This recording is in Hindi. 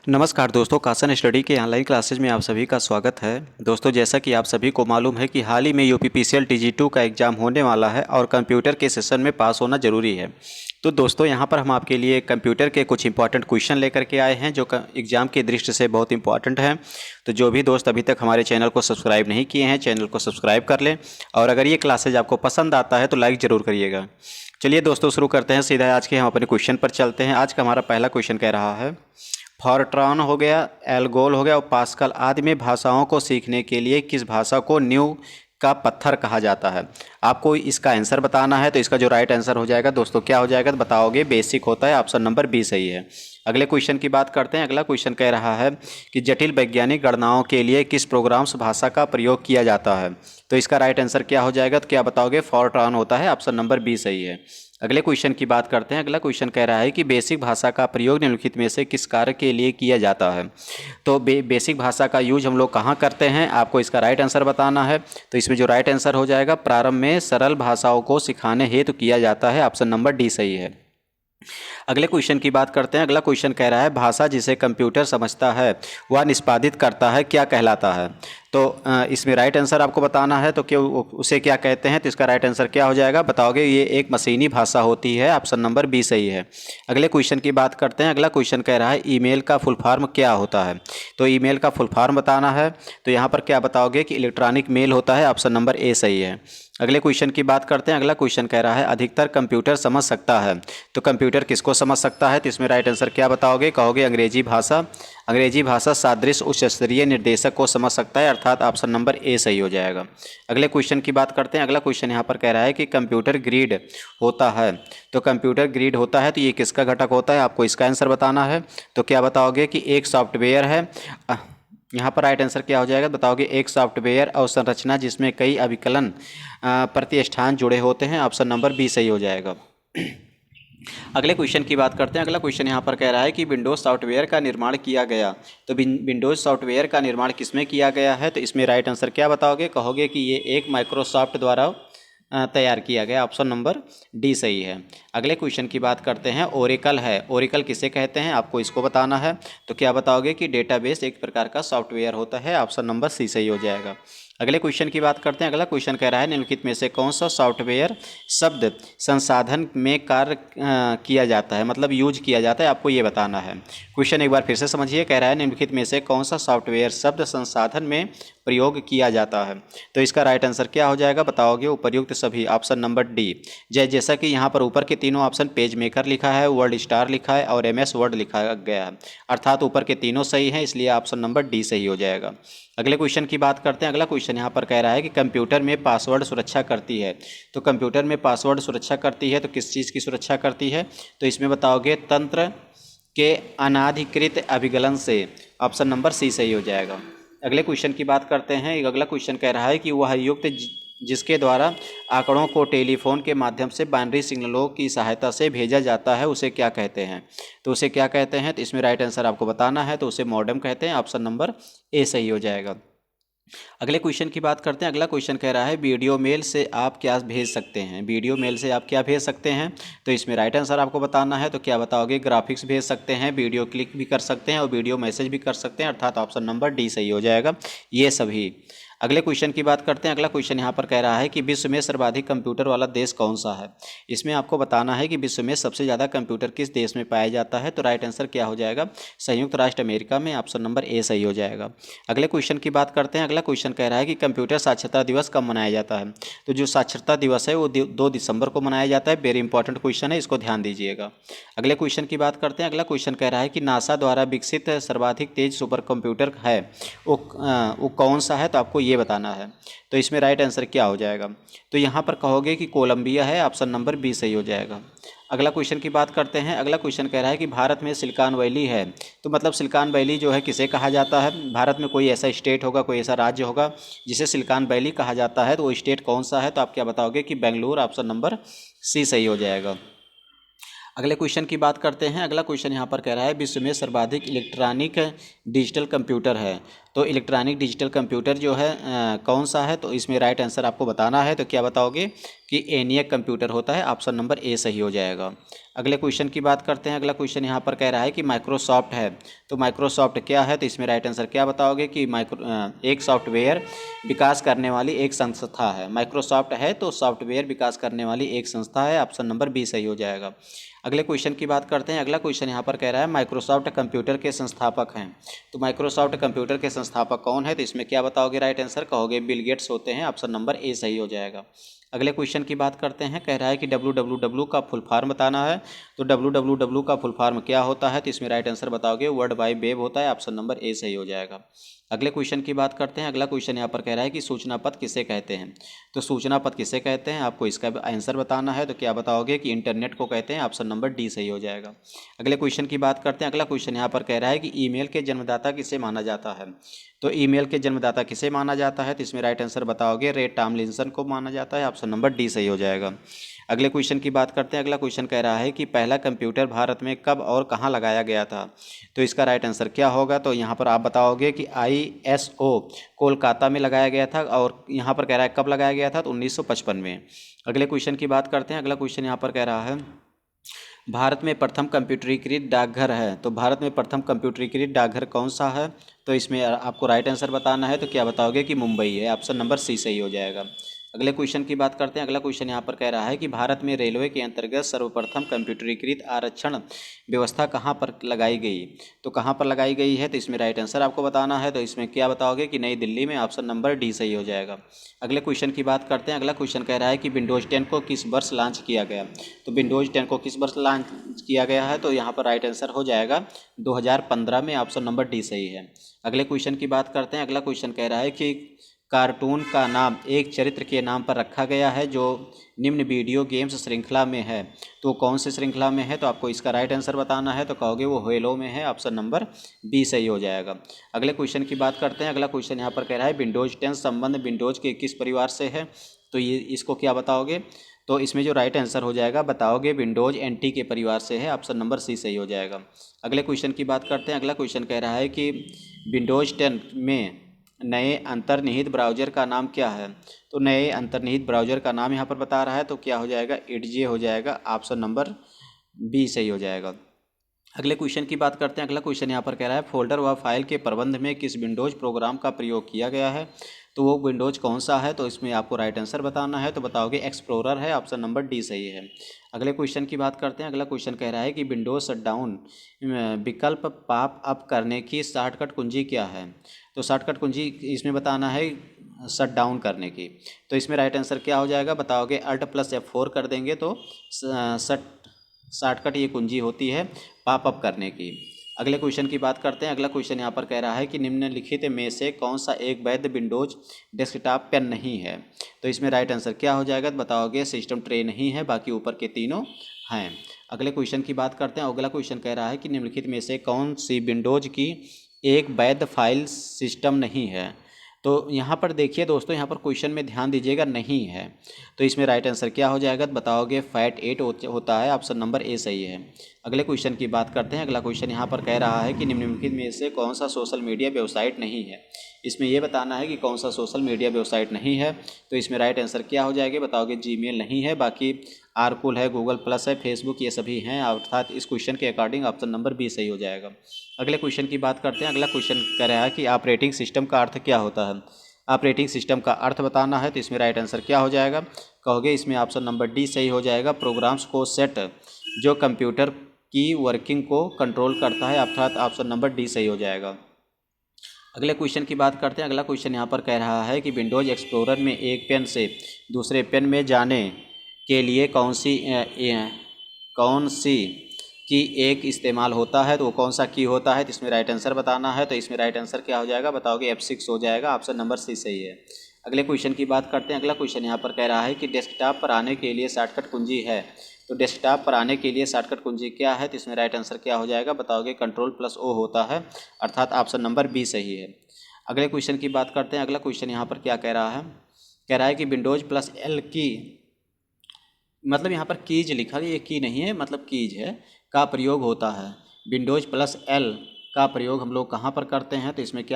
नमस्कार दोस्तों, कासन स्टडी के ऑनलाइन क्लासेज में आप सभी का स्वागत है। दोस्तों, जैसा कि आप सभी को मालूम है कि हाल ही में यूपीपीसीएल टीजी2 का एग्ज़ाम होने वाला है और कंप्यूटर के सेशन में पास होना ज़रूरी है। तो दोस्तों, यहाँ पर हम आपके लिए कंप्यूटर के कुछ इंपॉर्टेंट क्वेश्चन लेकर के आए हैं जो एग्ज़ाम की दृष्टि से बहुत इंपॉर्टेंट हैं। तो जो भी दोस्त अभी तक हमारे चैनल को सब्सक्राइब नहीं किए हैं, चैनल को सब्सक्राइब कर लें और अगर ये क्लासेज आपको पसंद आता है तो लाइक ज़रूर करिएगा। चलिए दोस्तों, शुरू करते हैं सीधा आज के हम अपने क्वेश्चन पर चलते हैं। आज का हमारा पहला क्वेश्चन कह रहा है, फॉरट्रॉन हो गया, एल्गोल हो गया और पास्कल आदि में भाषाओं को सीखने के लिए किस भाषा को नींव का पत्थर कहा जाता है। आपको इसका आंसर बताना है। तो इसका जो राइट आंसर हो जाएगा दोस्तों क्या हो जाएगा, तो बताओगे बेसिक होता है, ऑप्शन नंबर बी सही है। अगले क्वेश्चन की बात करते हैं। अगला क्वेश्चन कह रहा है कि जटिल वैज्ञानिक गणनाओं के लिए किस प्रोग्राम्स भाषा का प्रयोग किया जाता है। तो इसका राइट आंसर क्या हो जाएगा, तो क्या बताओगे, फॉरट्रॉन होता है, ऑप्शन नंबर बी सही है। अगले क्वेश्चन की बात करते हैं। अगला क्वेश्चन कह रहा है कि बेसिक भाषा का प्रयोग निम्नलिखित में से किस कार्य के लिए किया जाता है। तो बेसिक भाषा का यूज हम लोग कहाँ करते हैं, आपको इसका राइट आंसर बताना है। तो इसमें जो राइट आंसर हो जाएगा, प्रारंभ में सरल भाषाओं को सिखाने हेतु किया जाता है, ऑप्शन नंबर डी सही है। अगले क्वेश्चन की बात करते हैं। अगला क्वेश्चन कह रहा है, भाषा जिसे कंप्यूटर समझता है वह निष्पादित करता है क्या कहलाता है। तो इसमें राइट आंसर आपको बताना है। तो क्यों उसे क्या कहते हैं, तो इसका राइट आंसर क्या हो जाएगा, बताओगे ये एक मशीनी भाषा होती है, ऑप्शन नंबर बी सही है। अगले क्वेश्चन की बात करते हैं। अगला क्वेश्चन कह रहा है, ईमेल का फुल फॉर्म क्या होता है। तो ईमेल का फुल फॉर्म बताना है। तो यहाँ पर क्या बताओगे कि इलेक्ट्रॉनिक मेल होता है, ऑप्शन नंबर ए सही है। अगले क्वेश्चन की बात करते हैं। अगला क्वेश्चन कह रहा है, अधिकतर कंप्यूटर समझ सकता है। तो कंप्यूटर किसको समझ सकता है, तो इसमें राइट आंसर क्या बताओगे, कहोगे अंग्रेजी भाषा। अंग्रेजी भाषा सादृश्य उच्च स्तरीय निर्देशक को समझ सकता है, अर्थात ऑप्शन नंबर ए सही हो जाएगा। अगले क्वेश्चन की बात करते हैं। अगला क्वेश्चन यहाँ पर कह रहा है कि कंप्यूटर ग्रिड होता है। तो कंप्यूटर ग्रिड होता है तो ये किसका घटक होता है, आपको इसका आंसर बताना है। तो क्या बताओगे कि एक सॉफ्टवेयर है। यहाँ पर राइट आंसर क्या हो जाएगा, बताओगे एक सॉफ्टवेयर और संरचना जिसमें कई अभिकलन प्रतिष्ठान जुड़े होते हैं, ऑप्शन नंबर बी सही हो जाएगा। अगले क्वेश्चन की बात करते हैं। अगला क्वेश्चन यहाँ पर कह रहा है कि विंडोज़ सॉफ्टवेयर का निर्माण किया गया। तो विंडोज़ सॉफ्टवेयर का निर्माण किसमें किया गया है, तो इसमें राइट आंसर क्या बताओगे, कहोगे कि ये एक माइक्रोसॉफ्ट द्वारा तैयार किया गया, ऑप्शन नंबर डी सही है। अगले क्वेश्चन की बात करते हैं। ओरेकल है, ओरेकल किसे कहते हैं, आपको इसको बताना है। तो क्या बताओगे कि डेटाबेस एक प्रकार का सॉफ्टवेयर होता है, ऑप्शन नंबर सी सही हो जाएगा। अगले क्वेश्चन की बात करते हैं। अगला क्वेश्चन कह रहा है, निम्नलिखित में से कौन सा सॉफ्टवेयर शब्द संसाधन में कार्य किया जाता है, मतलब यूज किया जाता है, आपको ये बताना है। क्वेश्चन एक बार फिर से समझिए, कह रहा है निम्नलिखित में से कौन सा सॉफ्टवेयर शब्द संसाधन में प्रयोग किया जाता है। तो इसका राइट आंसर क्या हो जाएगा, बताओगे उपर्युक्त सभी, ऑप्शन नंबर डी। जैसा कि यहाँ पर ऊपर के तीनों ऑप्शन पेज मेकर लिखा है, वर्ड स्टार लिखा है और MS वर्ड लिखा गया है, अर्थात ऊपर के तीनों सही हैं, इसलिए ऑप्शन नंबर डी सही हो जाएगा। अगले क्वेश्चन की बात करते हैं। अगला क्वेश्चन यहाँ पर कह रहा है कि कंप्यूटर में पासवर्ड सुरक्षा करती है। तो कंप्यूटर में पासवर्ड सुरक्षा करती है तो किस चीज़ की सुरक्षा करती है, तो इसमें बताओगे तंत्र के अनाधिकृत अभिगलन से, ऑप्शन नंबर सी सही हो जाएगा। अगले क्वेश्चन की बात करते हैं। अगला क्वेश्चन कह रहा है कि वह युक्त जिसके द्वारा आंकड़ों को टेलीफोन के माध्यम से बाइनरी सिग्नलों की सहायता से भेजा जाता है उसे क्या कहते हैं। तो उसे क्या कहते हैं, तो इसमें राइट आंसर आपको बताना है। तो उसे मॉडेम कहते हैं, ऑप्शन नंबर ए सही हो जाएगा। अगले क्वेश्चन की बात करते हैं। अगला क्वेश्चन कह रहा है, वीडियो मेल से आप क्या भेज सकते हैं। वीडियो मेल से आप क्या भेज सकते हैं, तो इसमें राइट आंसर आपको बताना है। तो क्या बताओगे, ग्राफिक्स भेज सकते हैं, वीडियो क्लिक भी कर सकते हैं और वीडियो मैसेज भी कर सकते हैं, अर्थात ऑप्शन नंबर डी सही हो जाएगा, ये सभी। अगले क्वेश्चन की बात करते हैं। अगला क्वेश्चन यहाँ पर कह रहा है कि विश्व में सर्वाधिक कंप्यूटर वाला देश कौन सा है। इसमें आपको बताना है कि विश्व में सबसे ज़्यादा कंप्यूटर किस देश में पाया जाता है। तो राइट आंसर क्या हो जाएगा, संयुक्त राष्ट्र अमेरिका में, ऑप्शन नंबर ए सही हो जाएगा। अगले क्वेश्चन की बात करते हैं। अगला क्वेश्चन कह रहा है कि कंप्यूटर साक्षरता दिवस कब मनाया जाता है। तो जो साक्षरता दिवस है वो 2 दिसंबर को मनाया जाता है। वेरी इंपॉर्टेंट क्वेश्चन है, इसको ध्यान दीजिएगा। अगले क्वेश्चन की बात करते हैं। अगला क्वेश्चन कह रहा है कि नासा द्वारा विकसित सर्वाधिक तेज सुपर कंप्यूटर है वो कौन सा है, तो आपको ये बताना है। तो इसमें राइट आंसर क्या हो जाएगा, तो यहाँ पर कहोगे कि कोलंबिया है, ऑप्शन नंबर बी सही हो जाएगा। अगला क्वेश्चन की बात करते हैं। अगला क्वेश्चन कह रहा है कि भारत में सिलिकॉन वैली है। तो मतलब सिलिकॉन वैली जो है किसे कहा जाता है, भारत में कोई ऐसा स्टेट होगा, कोई ऐसा राज्य होगा जिसे सिलिकॉन वैली कहा जाता है, तो वो स्टेट कौन सा है, तो आप क्या बताओगे कि बेंगलुरु, ऑप्शन नंबर सी सही हो जाएगा। अगले क्वेश्चन की बात करते हैं। अगला क्वेश्चन यहाँ पर कह रहा है, विश्व में सर्वाधिक इलेक्ट्रॉनिक डिजिटल कंप्यूटर है। तो इलेक्ट्रॉनिक डिजिटल कंप्यूटर जो है कौन सा है, तो इसमें राइट आंसर आपको बताना है। तो क्या बताओगे कि एनियक कंप्यूटर होता है, ऑप्शन नंबर ए सही हो जाएगा। अगले क्वेश्चन की बात करते हैं। अगला क्वेश्चन यहाँ पर कह रहा है कि माइक्रोसॉफ्ट है, तो माइक्रोसॉफ्ट क्या है, तो इसमें राइट आंसर क्या बताओगे कि एक सॉफ्टवेयर विकास करने वाली एक संस्था है। माइक्रोसॉफ्ट है तो सॉफ्टवेयर विकास करने वाली एक संस्था है, ऑप्शन नंबर बी सही हो जाएगा। अगले क्वेश्चन की बात करते हैं। अगला क्वेश्चन यहाँ पर कह रहा है माइक्रोसॉफ्ट कंप्यूटर के संस्थापक हैं, तो माइक्रोसॉफ्ट कंप्यूटर के संस्थापक कौन है, तो इसमें क्या बताओगे राइट आंसर, कहोगे बिल गेट्स होते हैं, ऑप्शन नंबर ए सही हो जाएगा। अगले क्वेश्चन की बात करते हैं। कह रहा है कि www का फुल फॉर्म बताना है, तो www का फुल फॉर्म क्या होता है, तो इसमें राइट आंसर बताओगे वर्ल्ड वाइड वेब होता है, ऑप्शन नंबर ए सही हो जाएगा। अगले क्वेश्चन की बात करते हैं। अगला क्वेश्चन यहाँ पर कह रहा है कि सूचना पथ किसे कहते हैं, तो सूचना पथ किसे कहते हैं आपको इसका आंसर बताना है, तो क्या बताओगे कि इंटरनेट को कहते हैं, ऑप्शन नंबर डी सही हो जाएगा। अगले क्वेश्चन की बात करते हैं। अगला क्वेश्चन यहाँ पर कह रहा है कि ईमेल के जन्मदाता किसे माना जाता है, तो ईमेल के जन्मदाता किसे माना जाता है, तो इसमें राइट आंसर बताओगे रे टॉमलिंसन को माना जाता है, ऑप्शन नंबर डी सही हो जाएगा। अगले क्वेश्चन की बात करते हैं। अगला क्वेश्चन कह रहा है कि पहला कंप्यूटर भारत में कब और कहाँ लगाया गया था, तो इसका राइट आंसर क्या होगा, तो यहाँ पर आप बताओगे कि ISO कोलकाता में लगाया गया था, और यहाँ पर कह रहा है कब लगाया गया था, तो 1955 में। अगले क्वेश्चन की बात करते हैं। अगला क्वेश्चन यहाँ पर कह रहा है भारत में प्रथम कंप्यूटरीकृत डाकघर है, तो भारत में प्रथम कंप्यूटरीकृत डाकघर कौन सा है, तो इसमें आपको राइट आंसर बताना है, तो क्या बताओगे कि मुंबई है, ऑप्शन नंबर सी सही हो जाएगा। अगले क्वेश्चन की बात करते हैं। अगला क्वेश्चन यहाँ पर कह रहा है कि भारत में रेलवे के अंतर्गत सर्वप्रथम कंप्यूटरीकृत आरक्षण व्यवस्था कहाँ पर लगाई गई, तो कहाँ पर लगाई गई है, तो इसमें राइट आंसर आपको बताना है, तो इसमें क्या बताओगे कि नई दिल्ली में, ऑप्शन नंबर डी सही हो जाएगा। अगले क्वेश्चन की बात करते हैं। अगला क्वेश्चन कह रहा है कि विंडोज़ 10 को किस वर्ष लॉन्च किया गया, तो विंडोज़ 10 को किस वर्ष लॉन्च किया गया है, तो यहाँ पर राइट आंसर हो जाएगा 2015 में, ऑप्शन नंबर डी सही है। अगले क्वेश्चन की बात करते हैं। अगला क्वेश्चन कह रहा है कि कार्टून का नाम एक चरित्र के नाम पर रखा गया है जो निम्न वीडियो गेम्स श्रृंखला में है, तो कौन से श्रृंखला में है, तो आपको इसका राइट आंसर बताना है, तो कहोगे वो हेलो में है, ऑप्शन नंबर बी सही हो जाएगा। अगले क्वेश्चन की बात करते हैं। अगला क्वेश्चन यहाँ पर कह रहा है विंडोज़ 10 संबंध विंडोज़ के किस परिवार से है, तो ये इसको क्या बताओगे, तो इसमें जो राइट आंसर हो जाएगा बताओगे विंडोज़ NT के परिवार से है, ऑप्शन नंबर सी सही हो जाएगा। अगले क्वेश्चन की बात करते हैं। अगला क्वेश्चन कह रहा है कि विंडोज़ 10 में नए अंतर्निहित ब्राउज़र का नाम क्या है, तो नए अंतर्निहित ब्राउज़र का नाम यहाँ पर बता रहा है, तो क्या हो जाएगा एडजे हो जाएगा, ऑप्शन नंबर बी सही हो जाएगा। अगले क्वेश्चन की बात करते हैं। अगला क्वेश्चन यहाँ पर कह रहा है फोल्डर व फाइल के प्रबंध में किस विंडोज़ प्रोग्राम का प्रयोग किया गया है, तो वो विंडोज़ कौन सा है, तो इसमें आपको राइट आंसर बताना है, तो बताओगे एक्सप्लोरर है, ऑप्शन नंबर डी सही है। अगले क्वेश्चन की बात करते हैं। अगला क्वेश्चन कह रहा है कि विंडोज़ शटडाउन विकल्प पॉप अप करने की शॉर्टकट कुंजी क्या है, तो शॉर्टकट कुंजी इसमें बताना है शट डाउन करने की, तो इसमें राइट आंसर क्या हो जाएगा बताओगे Alt+F4 कर देंगे तो शॉर्टकट ये कुंजी होती है पॉप अप करने की। अगले क्वेश्चन की बात करते हैं। अगला क्वेश्चन यहाँ पर कह रहा है कि निम्नलिखित में से कौन सा एक वैध विंडोज डेस्कटॉप पेन नहीं है, तो इसमें राइट आंसर क्या हो जाएगा, तो बताओगे सिस्टम ट्रे नहीं है, बाकी ऊपर के तीनों हैं। अगले क्वेश्चन की बात करते हैं। अगला क्वेश्चन कह रहा है कि निम्नलिखित में से कौन सी विंडोज की एक वैध फाइल सिस्टम नहीं है, तो यहाँ पर देखिए दोस्तों, यहाँ पर क्वेश्चन में ध्यान दीजिएगा, नहीं है, तो इसमें राइट आंसर क्या हो जाएगा, तो बताओगे FAT8 होता है, ऑप्शन नंबर ए सही है। अगले क्वेश्चन की बात करते हैं। अगला क्वेश्चन यहाँ पर कह रहा है कि निम्नलिखित में से कौन सा सोशल मीडिया वेबसाइट नहीं है, इसमें यह बताना है कि कौन सा सोशल मीडिया वेबसाइट नहीं है, तो इसमें राइट आंसर क्या हो जाएगा, बताओगे जीमेल नहीं है, बाकी आरकुल है, गूगल प्लस है, फेसबुक, ये सभी हैं, अर्थात इस क्वेश्चन के अकॉर्डिंग ऑप्शन नंबर बी सही हो जाएगा। अगले क्वेश्चन की बात करते हैं। अगला क्वेश्चन कह रहा है कि ऑपरेटिंग सिस्टम का अर्थ क्या होता है, ऑपरेटिंग सिस्टम का अर्थ बताना है, तो इसमें राइट आंसर क्या हो जाएगा, कहोगे इसमें ऑप्शन नंबर डी सही हो जाएगा, प्रोग्राम्स को सेट जो कंप्यूटर की वर्किंग को कंट्रोल करता है, अर्थात ऑप्शन नंबर डी सही हो जाएगा। अगले क्वेश्चन की बात करते हैं। अगला क्वेश्चन यहाँ पर कह रहा है कि विंडोज़ एक्सप्लोरर में एक पेन से दूसरे पेन में जाने के लिए कौन सी की एक इस्तेमाल होता है, तो वो कौन सा की होता है, तो इसमें राइट आंसर बताना है, तो इसमें राइट आंसर क्या हो जाएगा, बताओगे F6 हो जाएगा, ऑप्शन नंबर सी सही है। अगले क्वेश्चन की बात करते हैं। अगला क्वेश्चन यहाँ पर कह रहा है कि डेस्कटॉप पर आने के लिए शॉर्टकट कुंजी है, तो डेस्कटॉप पर आने के लिए शॉर्टकट कुंजी क्या है, तो इसमें राइट आंसर क्या हो जाएगा, बताओगे Ctrl+O होता है, अर्थात ऑप्शन नंबर बी सही है। अगले क्वेश्चन की बात करते हैं। अगला क्वेश्चन यहाँ पर क्या कह रहा है, कह रहा है कि Windows+L की, मतलब यहाँ पर कीज लिखा है, ये की नहीं है, मतलब कीज है, का प्रयोग होता है। Windows+L का प्रयोग हम लोग कहाँ पर करते हैं, तो इसमें क्या